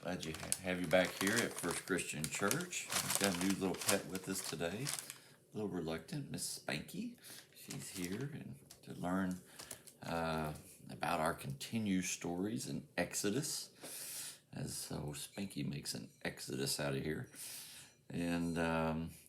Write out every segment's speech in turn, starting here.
Glad you have you back here at First Christian Church. We've got a new little pet with us today. A little reluctant, Miss Spanky. She's here and to learn about our continued stories in Exodus. As so, Spanky makes an Exodus out of here. And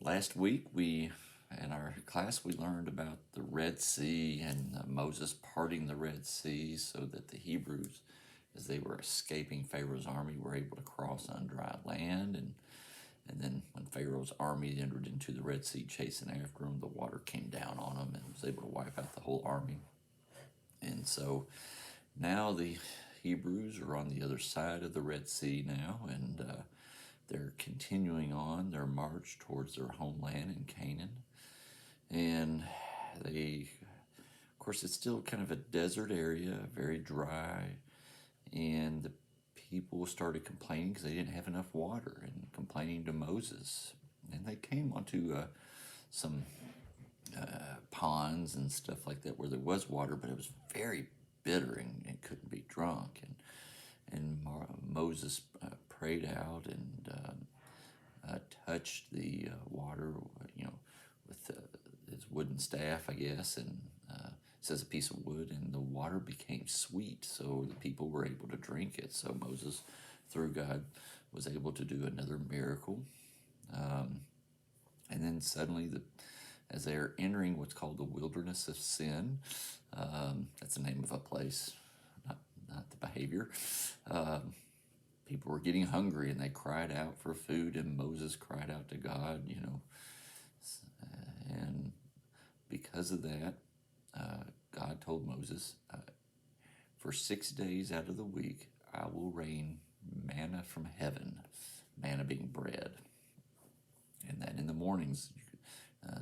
last week in our class, we learned about the Red Sea and Moses parting the Red Sea so that the Hebrews, as they were escaping Pharaoh's army, were able to cross on dry land. And then when Pharaoh's army entered into the Red Sea chasing after them, the water came down on them and was able to wipe out the whole army. And so now the Hebrews are on the other side of the Red Sea now, and they're continuing on their march towards their homeland in Canaan. And they, of course, it's still kind of a desert area, very dry, and the people started complaining because they didn't have enough water and complaining to Moses. And they came onto some ponds and stuff like that where there was water, but it was very bitter and couldn't be drunk. And Moses prayed out and touched the water, with his wooden staff, I guess, and it says a piece of wood, and the water became sweet, so the people were able to drink it. So Moses, through God, was able to do another miracle. And then suddenly, as they're entering what's called the wilderness of sin, that's the name of a place, not the behavior. People were getting hungry, and they cried out for food, and Moses cried out to God, and because of that, God told Moses, for 6 days out of the week, I will rain manna from heaven, manna being bread. And that in the mornings,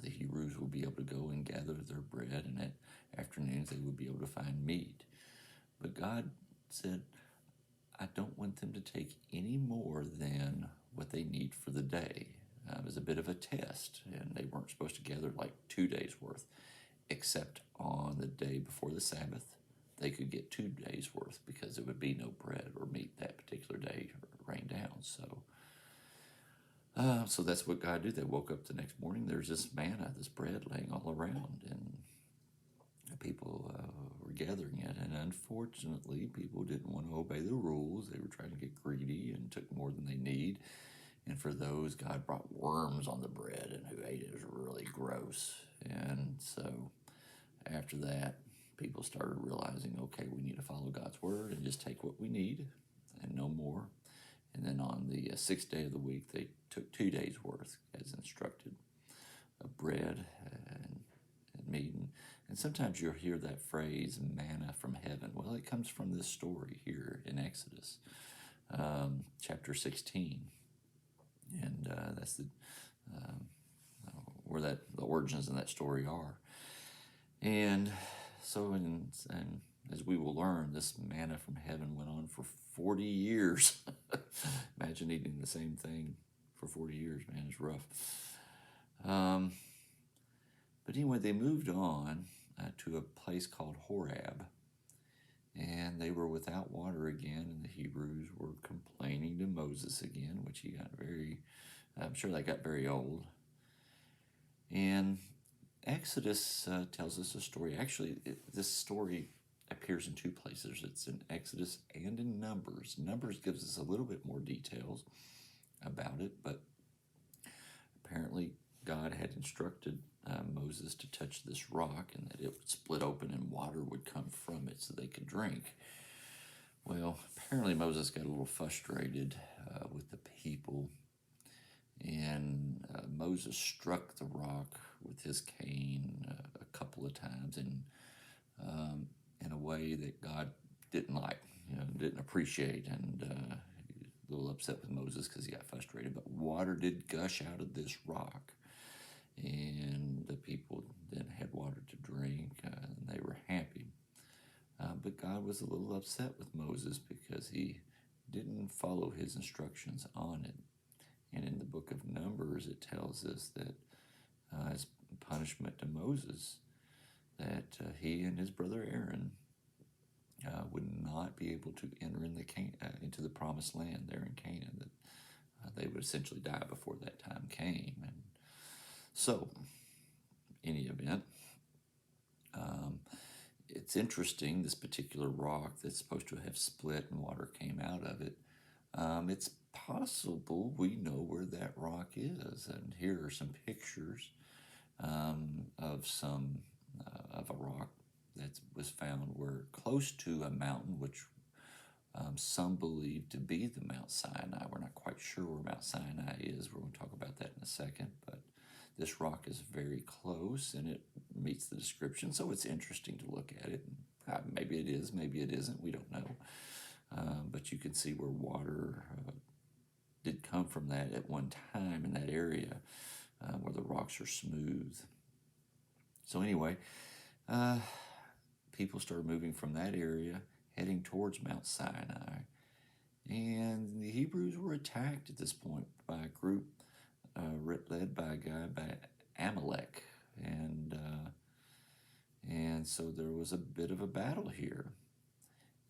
the Hebrews will be able to go and gather their bread, and at afternoons they would be able to find meat. But God said, I don't want them to take any more than what they need for the day. It was a bit of a test, and they weren't supposed to gather like 2 days worth, except on the day before the Sabbath. They could get 2 days worth because it would be no bread or meat that particular day or rain down. So that's what God did. They woke up the next morning. There's this manna, this bread laying all around, and people were gathering it. And unfortunately, people didn't want to obey the rules. They were trying to get greedy and took more than they need. And for those, God brought worms on the bread, and who ate it. It was really gross. And so after that, people started realizing, okay, we need to follow God's word and just take what we need and no more. And then on the sixth day of the week, they took 2 days worth, as instructed, of bread and meat. And sometimes you'll hear that phrase, manna from heaven. Well, it comes from this story here in Exodus, chapter 16. And that's where the origins of that story are. And so, and as we will learn, this manna from heaven went on for 40 years. Imagine eating the same thing for 40 years, man, it's rough. But anyway, they moved on to a place called Horeb. And they were without water again, and the Hebrews were complaining to Moses again, which he got I'm sure they got very old. And Exodus tells us a story. Actually, this story appears in 2 places. It's in Exodus and in Numbers. Numbers gives us a little bit more details about it, but apparently God had instructed Moses to touch this rock and that it would split open and water would come from it so they could drink. Well, apparently Moses got a little frustrated with the people, and Moses struck the rock with his cane a couple of times, and in a way that God didn't like, didn't appreciate, and he was a little upset with Moses because he got frustrated. But water did gush out of this rock, and the people then had water to drink, and they were happy. But God was a little upset with Moses because he didn't follow his instructions on it. And in the book of Numbers, it tells us that as punishment to Moses, that he and his brother Aaron would not be able to enter into the promised land there in Canaan. That they would essentially die before that time came. And so, in any event, it's interesting, this particular rock that's supposed to have split and water came out of it. It's possible we know where that rock is. And here are some pictures of a rock that was found where close to a mountain, which some believe to be the Mount Sinai. We're not quite sure where Mount Sinai is. We're going to talk about that in a second. But this rock is very close, and it meets the description, so it's interesting to look at it. Maybe it is, maybe it isn't. We don't know. But you can see where water did come from that at one time in that area where the rocks are smooth. So anyway, people started moving from that area, heading towards Mount Sinai. And the Hebrews were attacked at this point by a group led by a guy by Amalek. And so there was a bit of a battle here.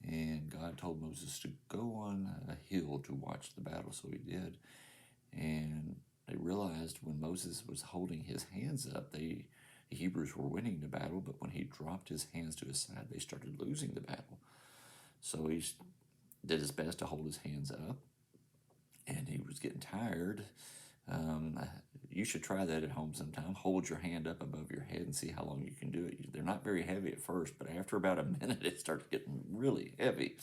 And God told Moses to go on a hill to watch the battle, so he did. And they realized when Moses was holding his hands up, the Hebrews were winning the battle, but when he dropped his hands to his side, they started losing the battle. So he did his best to hold his hands up, and he was getting tired. You should try that at home sometime. Hold your hand up above your head and see how long you can do it. They're not very heavy at first, but after about a minute, it starts getting really heavy.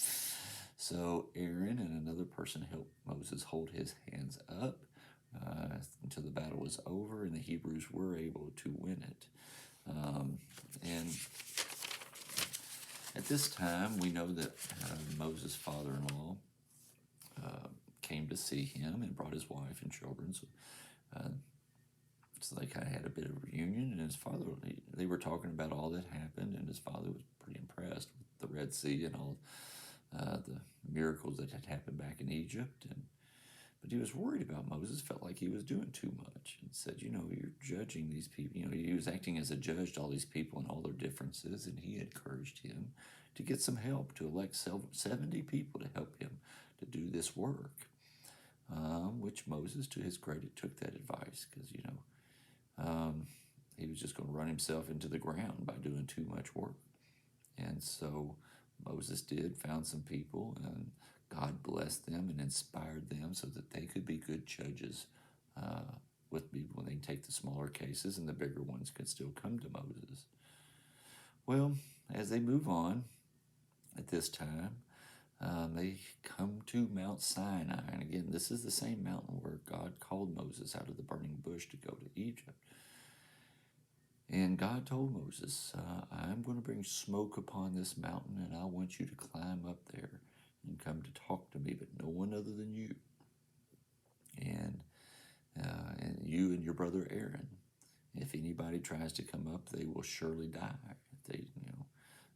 So Aaron and another person helped Moses hold his hands up until the battle was over, and the Hebrews were able to win it. And at this time, we know that Moses' father-in-law came to see him and brought his wife and children. So they kind of had a bit of a reunion, and his father, they were talking about all that happened, and his father was pretty impressed with the Red Sea and all the miracles that had happened back in Egypt. But he was worried about Moses, felt like he was doing too much, and said, you're judging these people. He was acting as a judge to all these people and all their differences, and he encouraged him to get some help, to elect 70 people to help him to do this work, which Moses, to his credit, took that advice because, he was just going to run himself into the ground by doing too much work. And so Moses found some people, and God blessed them and inspired them so that they could be good judges with people when they take the smaller cases, and the bigger ones could still come to Moses. Well, as they move on at this time, they come to Mount Sinai. And again, this is the same mountain where God called Moses out of the burning bush to go to Egypt. And God told Moses, I'm going to bring smoke upon this mountain, and I want you to climb up there and come to talk to me, but no one other than you. And you and your brother Aaron. If anybody tries to come up, they will surely die if they,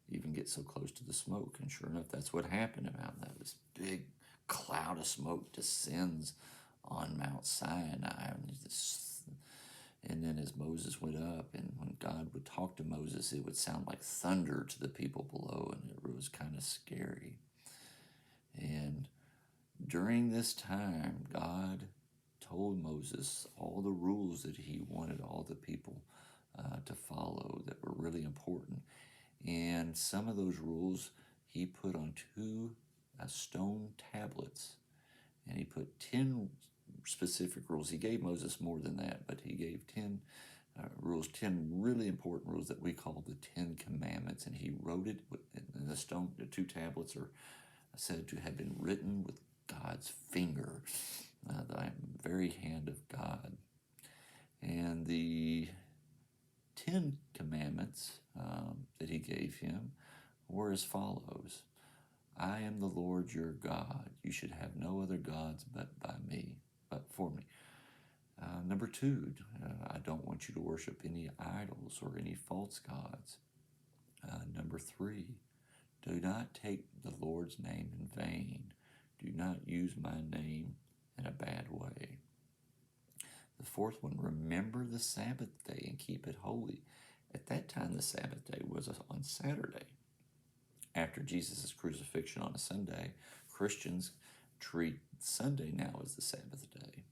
even get so close to the smoke. And sure enough, that's what happened about that. This big cloud of smoke descends on Mount Sinai. And then as Moses went up, and when God would talk to Moses, it would sound like thunder to the people below, and it was kind of scary. And during this time, God told Moses all the rules that he wanted all the people to follow that were really important. And some of those rules he put on 2 stone tablets, and he put 10 specific rules. He gave Moses more than that, but he gave 10 rules, 10 really important rules that we call the 10 Commandments, and he wrote it in the 2 tablets are said to have been written with God's finger, the very hand of God. And the 10 Commandments that he gave him were as follows. I am the Lord your God. You should have no other gods but for me. Number 2, I don't want you to worship any idols or any false gods. Number 3, do not take the Lord's name in vain. Do not use my name in a bad way. The 4th one, remember the Sabbath day and keep it holy. At that time, the Sabbath day was on Saturday. after Jesus' crucifixion on a Sunday, Christians treat Sunday now as the Sabbath day.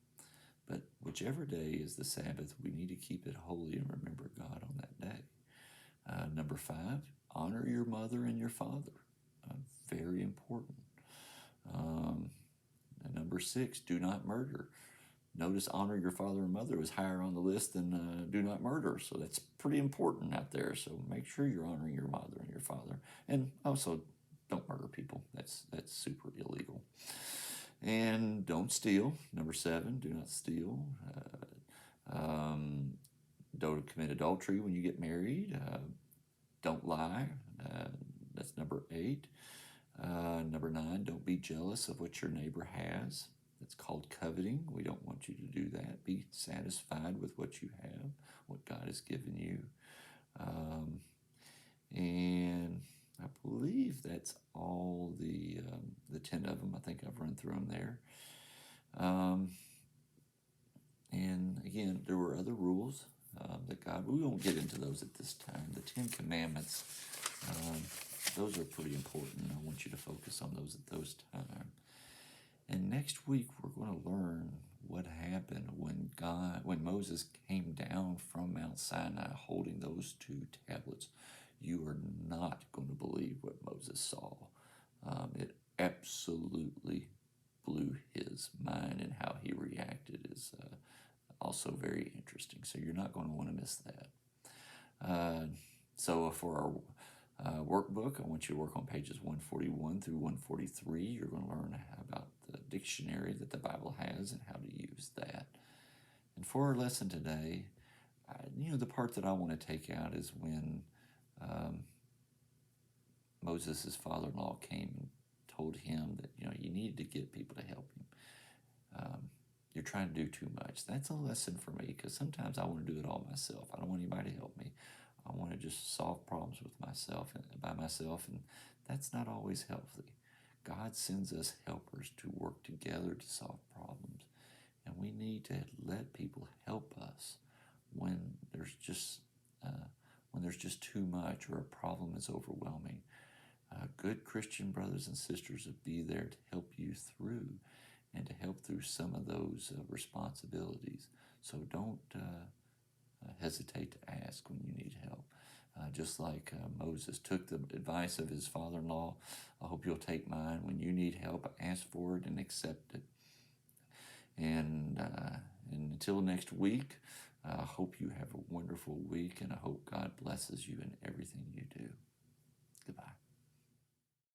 But whichever day is the Sabbath, we need to keep it holy and remember God on that day. Number 5, honor your mother and your father. Very important. And number 6, do not murder. Notice honor your father and mother was higher on the list than do not murder. So that's pretty important out there. So make sure you're honoring your mother and your father. And also, don't murder people. That's super illegal. And don't steal. Number 7, do not steal. Don't commit adultery when you get married. Don't lie. That's number 8. Number 9, don't be jealous of what your neighbor has. It's called coveting. We don't want you to do that. Be satisfied with what you have, what God has given you. And I believe that's all the 10 of them. I think I've run through them there. And again, there were other rules that God, we won't get into those at this time. The 10 Commandments, those are pretty important. I want you to focus on those at those times. And next week, we're going to learn what happened when Moses came down from Mount Sinai holding those 2 tablets. You are not going to believe what Moses saw. It absolutely blew his mind, and how he reacted is also very interesting. So you're not going to want to miss that. So for our workbook, I want you to work on pages 141 through 143. You're going to learn about the dictionary that the Bible has and how to use that. And for our lesson today, the part that I want to take out is when Moses' father-in-law came and told him that, you needed to get people to help him. You're trying to do too much. That's a lesson for me, because sometimes I want to do it all myself. I don't want anybody to help me. I want to just solve problems with myself and by myself, and that's not always healthy. God sends us helpers to work together to solve problems, and we need to let people help us when there's just too much or a problem is overwhelming. Good Christian brothers and sisters will be there to help you through and to help through some of those responsibilities. So don't hesitate to ask when you need help. Just like Moses took the advice of his father-in-law, I hope you'll take mine. When you need help, ask for it and accept it. And until next week, I hope you have a wonderful week, and I hope God blesses you in everything you do. Goodbye.